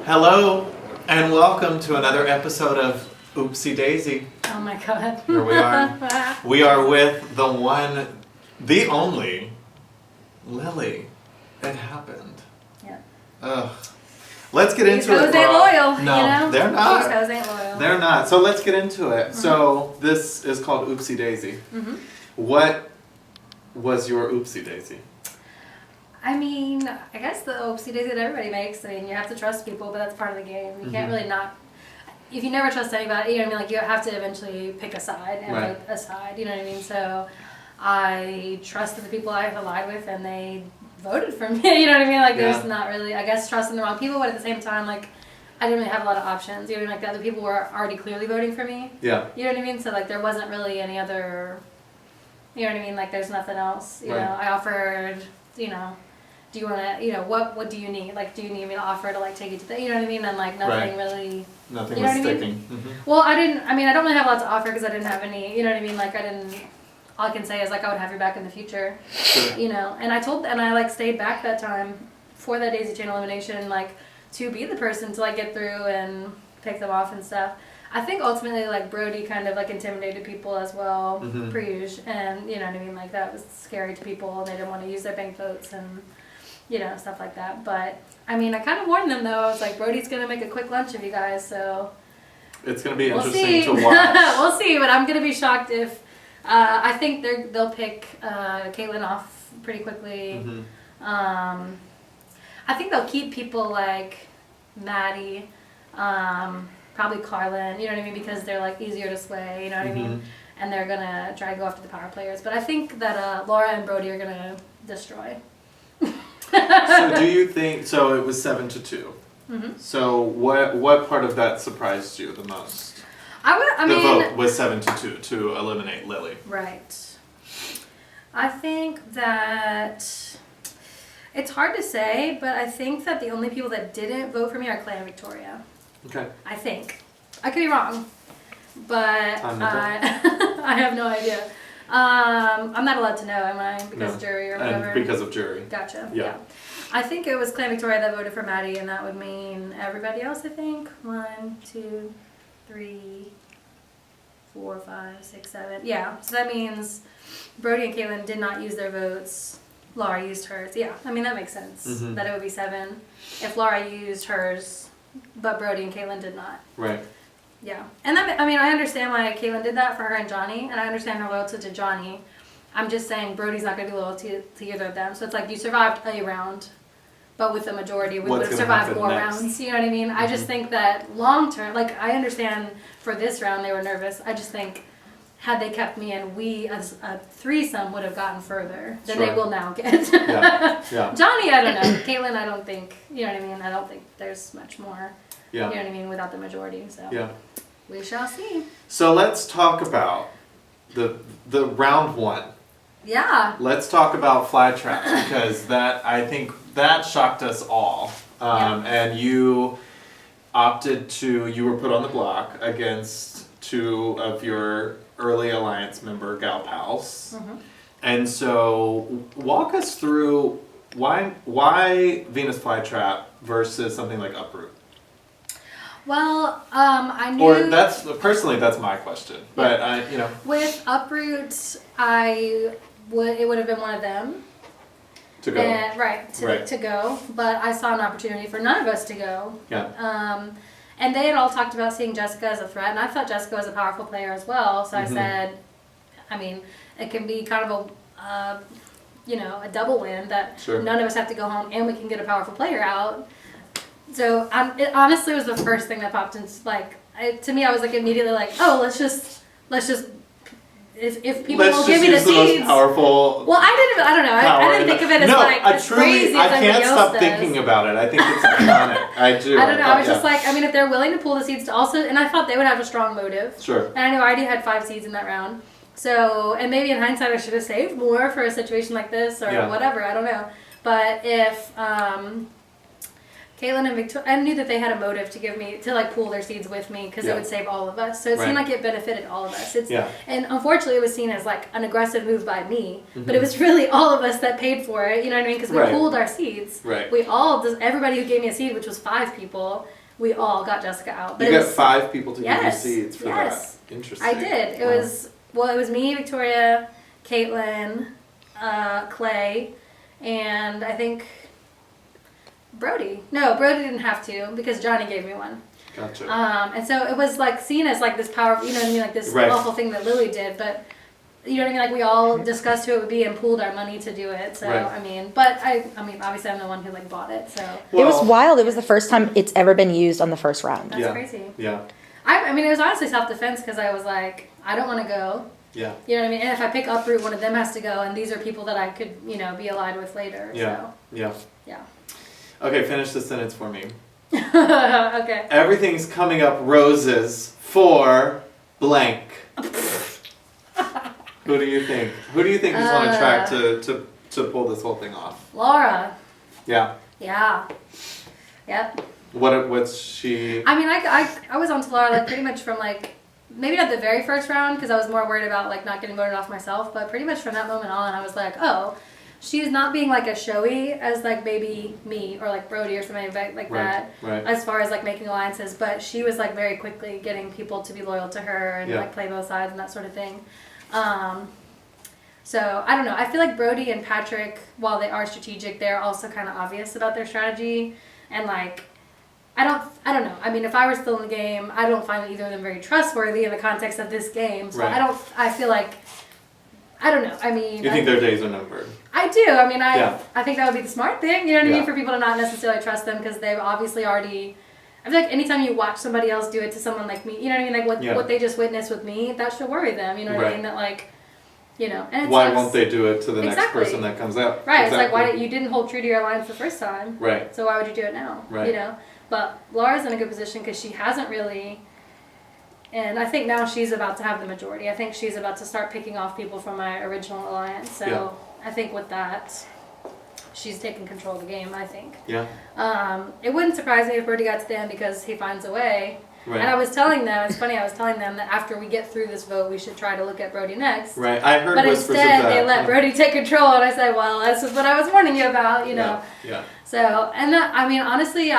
Hello, and welcome to another episode of Oopsie Daisy. Oh my god. Here we are. We are with the one, the only, Lily. It happened. Yeah. Ugh. Let's get into These it. hoes ain't loyal, No, you know? they're not. These hoes ain't loyal. They're not. So let's get into it. So this is called Oopsie Daisy. Mm-hmm. What was your Oopsie Daisy? I mean, I guess the oopsie daisy that everybody makes. I mean, you have to trust people, but that's part of the game. You can't really not. If you never trust anybody, you know what I mean? Like, you have to eventually pick a side and Right. make a side, you know what I mean? So I trusted the people I allied with, and they voted for me, you know what I mean? Like, there's not really, I guess, trusting the wrong people, but at the same time, like, I didn't really have a lot of options. You know what I mean? Like, the other people were already clearly voting for me. Yeah. You know what I mean? So, like, there wasn't really any other, you know what I mean? Like, there's nothing else. You Right. know, I offered, you know, do you want to, you know, what do you need? Like, do you need me to offer to, like, take you to the, you know what I mean? And, like, nothing really. Nothing You know was what I mean? sticking. Well, I don't really have a lot to offer because I didn't have any, you know what I mean? Like, all I can say is, like, I would have your back in the future, Sure. you know? And I, like, stayed back that time for that Daisy Chain elimination, like, to be the person to, like, get through and pick them off and stuff. I think ultimately, like, Brody kind of, like, intimidated people as well, per usual, and, you know what I mean? Like, that was scary to people, and they didn't want to use their bank votes and, you know, stuff like that. But, I mean, I kind of warned them, though. I was like, Brody's going to make a quick lunch of you guys, so It's going to be we'll interesting see. to watch. We'll see, but I'm going to be shocked if, I think they'll pick Caitlyn off pretty quickly. I think they'll keep people like Maddie, probably Carlin, you know what I mean, because they're, like, easier to sway, you know what I mean? And they're going to try to go after the power players. But I think that Laura and Brody are going to destroy. So do you think, so it was 7-2. So what part of that surprised you the most? The vote was 7-2 to eliminate Lily. Right. I think that it's hard to say, but I think that the only people that didn't vote for me are Clay and Victoria. Okay. I think. I could be wrong, but I have no idea. I'm not allowed to know, am I? Because jury or whatever? And because of jury. Gotcha. Yeah. I think it was Clay and Victoria that voted for Maddie, and that would mean everybody else, I think. 1, 2, 3, 4, 5, 6, 7. Yeah, so that means Brody and Caitlyn did not use their votes. Laura used hers. Yeah, I mean, that makes sense. That it would be 7 if Laura used hers, but Brody and Caitlyn did not. Right. Yeah, and that, I mean, I understand why Caitlyn did that for her and Johnny, and I understand her loyalty to Johnny. I'm just saying Brody's not going to be loyal to either of them. So it's like you survived a round, but with the majority, we would have survived more rounds. You know what I mean? I just think that long term, like, I understand for this round they were nervous. I just think had they kept me in, we as a threesome would have gotten further than they will now get. Yeah. Johnny, I don't know. Caitlyn, I don't think, you know what I mean? I don't think there's much more. Yeah. You know what I mean, without the majority, so we shall see. So let's talk about the round 1. Yeah. Let's talk about fly traps because I think that shocked us all. And you you were put on the block against 2 of your early alliance member gal pals. And so walk us through why Venus flytrap versus something like Uproot. Well, I knew. Or that's my question, but you know. With Uproot, it would have been one of them. To go. To go, but I saw an opportunity for none of us to go. Yeah. And they had all talked about seeing Jessica as a threat, and I thought Jessica was a powerful player as well. So I said, I mean, it can be kind of a double win that none of us have to go home, and we can get a powerful player out. So it honestly was the first thing that popped into, like, to me, I was like immediately like, oh, let's just if people will give me the seeds. Most powerful. Well, I don't know. I didn't think of it as as crazy as I can't everybody else stop does. thinking about it. I think it's iconic. I do. I don't know. I was just like, I mean, if they're willing to pull the seeds to also, and I thought they would have a strong motive. Sure. And I know I already had 5 seeds in that round. So, and maybe in hindsight I should have saved more for a situation like this or whatever. I don't know. But if Caitlin and Victoria, I knew that they had a motive to give me, to like pool their seeds with me because it would save all of us. So it seemed like it benefited all of us. And unfortunately it was seen as like an aggressive move by me, but it was really all of us that paid for it, you know what I mean? Because we pooled our seeds. Right. We all, everybody who gave me a seed, which was 5 people, we all got Jessica out. But you got 5 people to give you seeds for that. Interesting. I did. It was me, Victoria, Caitlin, Clay, and I think Brody. No, Brody didn't have to because Johnny gave me one. Gotcha. And so it was like seen as like this powerful, you know what I mean, like this awful thing that Lily did, but you know what I mean, like we all discussed who it would be and pooled our money to do it. So I mean, but I mean, obviously I'm the one who like bought it. So it was wild. It was the first time it's ever been used on the first round. That's crazy. Yeah. I mean, it was honestly self-defense because I was like, I don't want to go. Yeah. You know what I mean? And if I pick Uproot, one of them has to go, and these are people that I could, you know, be allied with later. Yeah. So. Yeah. Okay, finish the sentence for me. Okay. Everything's coming up roses for blank. Who do you think? Who do you think is on a track to pull this whole thing off? Laura. Yeah. Yeah. Yep. What's she? I mean, I was on to Laura like pretty much from like maybe not the very first round because I was more worried about like not getting voted off myself, but pretty much from that moment on, I was like, oh, she's not being like as showy as like maybe me or like Brody or somebody like that. Right. As far as like making alliances, but she was like very quickly getting people to be loyal to her and like play both sides and that sort of thing. So I don't know. I feel like Brody and Patrick, while they are strategic, they're also kind of obvious about their strategy and like. I don't know. I mean, if I were still in the game, I don't find either of them very trustworthy in the context of this game. So I feel like, I don't know. I mean. You think their days are numbered? I do. I mean, I think that would be the smart thing, you know what I mean, for people to not necessarily trust them because they've obviously already, I feel like anytime you watch somebody else do it to someone like me, you know what I mean, like what they just witnessed with me, that should worry them, you know what I mean, that like, you know. And it's, why won't they do it to the next person that comes out? Right. It's like, why you didn't hold true to your alliance the first time. Right. So why would you do it now? Right. You know. But Laura's in a good position because she hasn't really, and I think now she's about to have the majority. I think she's about to start picking off people from my original alliance. So I think with that, she's taking control of the game, I think. Yeah. It wouldn't surprise me if Brody got to the end because he finds a way. Right. And I was telling them, it's funny, I was telling them that after we get through this vote, we should try to look at Brody next. Right, I heard whispers of that. But instead, they let Brody take control, and I said, well, this is what I was warning you about, you know. Yeah. So, and that, I mean, honestly,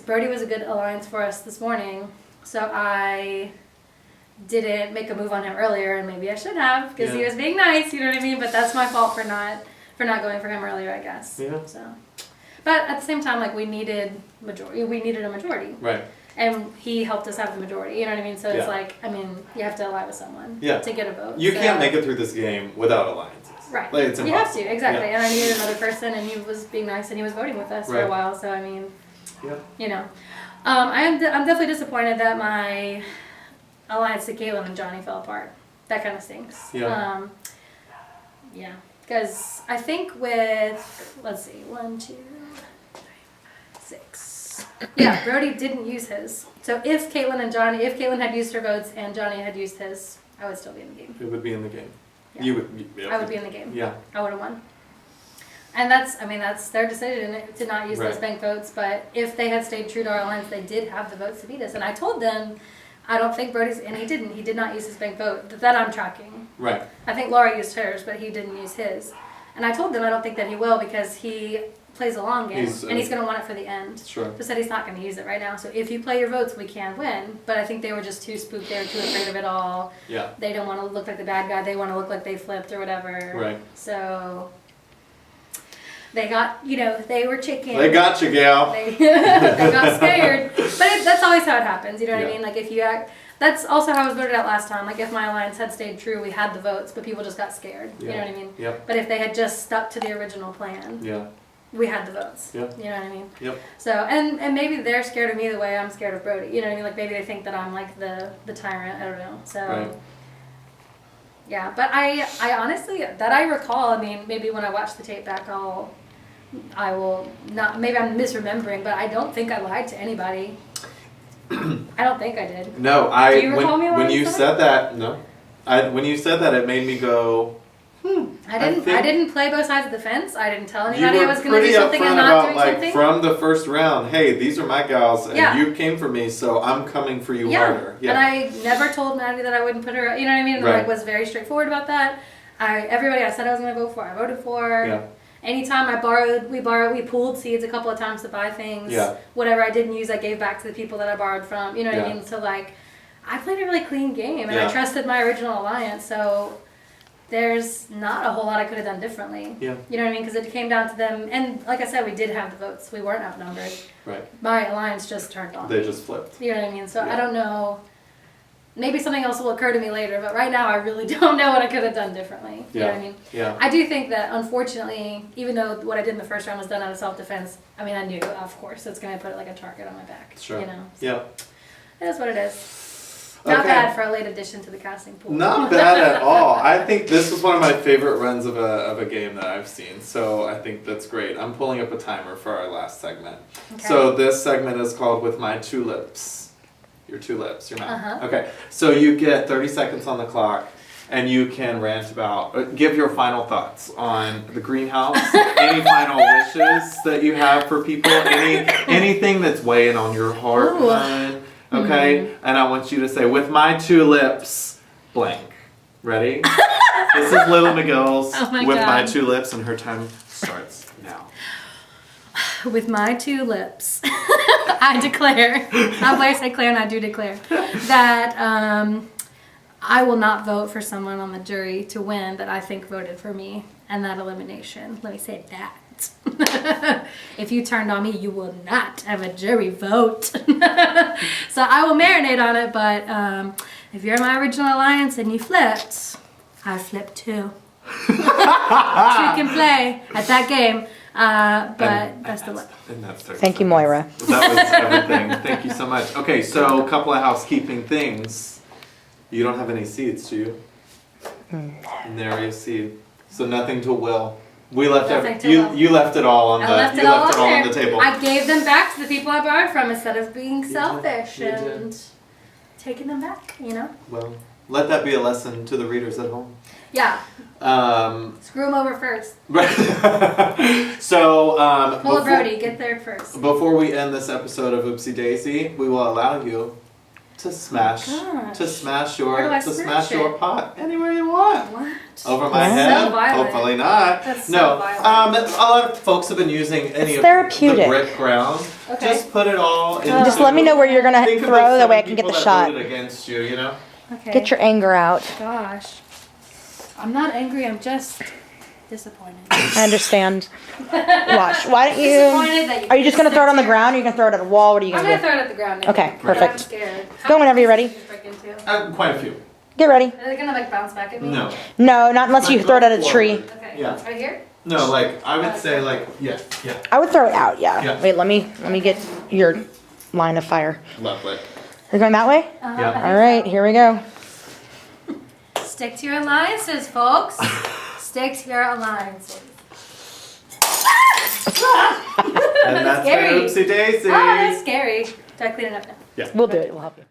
Brody was a good alliance for us this morning, so I didn't make a move on him earlier, and maybe I should have, because he was being nice, you know what I mean? But that's my fault for not going for him earlier, I guess. Yeah. So, but at the same time, like, we needed a majority. Right. And he helped us have the majority, you know what I mean? So it's like, I mean, you have to ally with someone to get a vote. You can't make it through this game without alliances. Right. Like, it's impossible. You have to, exactly. And I needed another person, and he was being nice, and he was voting with us for a while. So, I mean, you know. I'm definitely disappointed that my alliance to Caitlin and Johnny fell apart. That kind of stinks. Yeah. Yeah. Because I think with, let's see, 1, 2, 3, 4, 5, 6. Yeah, Brody didn't use his. So if Caitlin had used her votes and Johnny had used his, I would still be in the game. It would be in the game. Yeah. You would. I would be in the game. Yeah. I would have won. And that's their decision to not use those bank votes. But if they had stayed true to our alliance, they did have the votes to beat us. And I told them, I don't think Brody's, and he didn't. He did not use his bank vote. That I'm tracking. Right. I think Laura used hers, but he didn't use his. And I told them I don't think that he will because he plays a long game, and he's going to want it for the end. Sure. Just said he's not going to use it right now. So if you play your votes, we can win. But I think they were just too spooked. They were too afraid of it all. Yeah. They don't want to look like the bad guy. They want to look like they flipped or whatever. Right. So they got, they were chicken. They got you, gal. They got scared. But that's always how it happens. You know what I mean? Like if you act. That's also how I was voted out last time. Like if my alliance had stayed true, we had the votes, but people just got scared. You know what I mean? Yep. But if they had just stuck to the original plan, we had the votes. Yep. You know what I mean? Yep. So and maybe they're scared of me the way I'm scared of Brody. You know what I mean? Like maybe they think that I'm like the tyrant. I don't know. So yeah, but I honestly that I recall. I mean, maybe when I watch the tape back, I will not. Maybe I'm misremembering, but I don't think I lied to anybody. I don't think I did. No, Do you recall me lying when you to said that, no. When you said that, it made me go, I didn't play both sides of the fence. I didn't tell You anybody I were was going to do pretty something and upfront not about, doing like, something. from the first round, hey, these are my gals, and Yeah. you came for me, so I'm coming for you Yeah. harder. Yeah. And I never told Maddie that I wouldn't put her. You know what I mean? And Right. like was very straightforward about that. Everybody I said I was going to vote for, I voted for. Yeah. Anytime we pooled seeds a couple of times to buy things. Yeah. Whatever I didn't use, I gave back to the people that I borrowed from. You know what I Yeah. mean? So like, I played a really clean game, and Yeah. I trusted my original alliance. So there's not a whole lot I could have done differently. Yeah. You know what I mean? Because it came down to them, and like I said, we did have the votes. We weren't outnumbered. Right. My alliance just turned on. They just flipped. You know what I mean? So Yeah. I don't know. Maybe something else will occur to me later, but right now I really don't know what I could have done differently. You know what I mean? Yeah. I do think that, unfortunately, even though what I did in the first round was done out of self-defense, I mean, I knew, of course, it's going to put like a target on my back. Sure. You know? So Yeah. it is what it is. Not Okay. bad for a late addition to the casting pool. Not bad at all. I think this was one of my favorite runs of a game that I've seen. So I think that's great. I'm pulling up a timer for our last segment. Okay. So this segment is called With My Two Lips. Your two lips, your mouth. Uh-huh. Okay. So you get 30 seconds on the clock, and you can rant about, give your final thoughts on the greenhouse, any final wishes that you have for people, anything that's weighing on your heart, Ooh. mind. Okay, and I want you to say, with my two lips, blank. Ready? This is Little McGill's Oh my With My God. Two Lips, and her time starts now. With my two lips, I declare, I declare and I do declare, that I will not vote for someone on the jury to win that I think voted for me and that elimination. Let me say that. If you turned on me, you will not have a jury vote. So I will marinate on it, but if you're my original alliance and you flipped, I flipped too. Two can play at that game, but best of luck. And that's 30 Thank you, seconds. Moira. That was everything. Thank you so much. Okay, so a couple of housekeeping things. You don't have any seeds, do you? Nary a seed. So nothing to will. We left Nothing to you. will. You left it all on I the. left You it all left it all on on the there. table. I gave them back to the people I borrowed from instead of being selfish You did. and taking them back, you know? Well, let that be a lesson to the readers at home. Yeah, Um, screw them over first. so Pull a Brody, get there first. before we end this episode of Oopsie Daisy, we will allow you to smash gosh. your Where do I to smash smash your it? pot anywhere you want. What? Over my That's head? so violent. Hopefully not. That's so no. violent. A lot of folks have been using any It's of therapeutic. the brick ground. Okay. Just put it all in. Just let me know where you're gonna Think of throw, the that way I 7 can get the people shot. that voted against you, you know? Okay. Get your anger out. Gosh. I'm not angry, I'm just disappointed. I understand. Watch. Why don't you? Disappointed that you Are you just gonna throw it on the ground, or are you gonna throw it at a wall? What are you I'm gonna gonna do? throw it at the ground. I Okay, think. perfect. I'm scared. Go whenever you're ready. Break into? Quite a few. Get ready. Are they gonna like bounce back at me? No. No, not unless you Like, throw it go at a tree. forward. Okay. Yeah. Right here? No, like I would say, like yeah. I would throw it out. Yeah. Yeah. Wait. Let me get your line of fire. Lovely. You're going that way. I Yeah. think All right. so. Here we go. Stick to your alliances, folks. Stick to your alliances. And that's scary. been Oopsie Daisy. Oh, that's scary. Do I clean it up now? Yeah. We'll do it. We'll help you.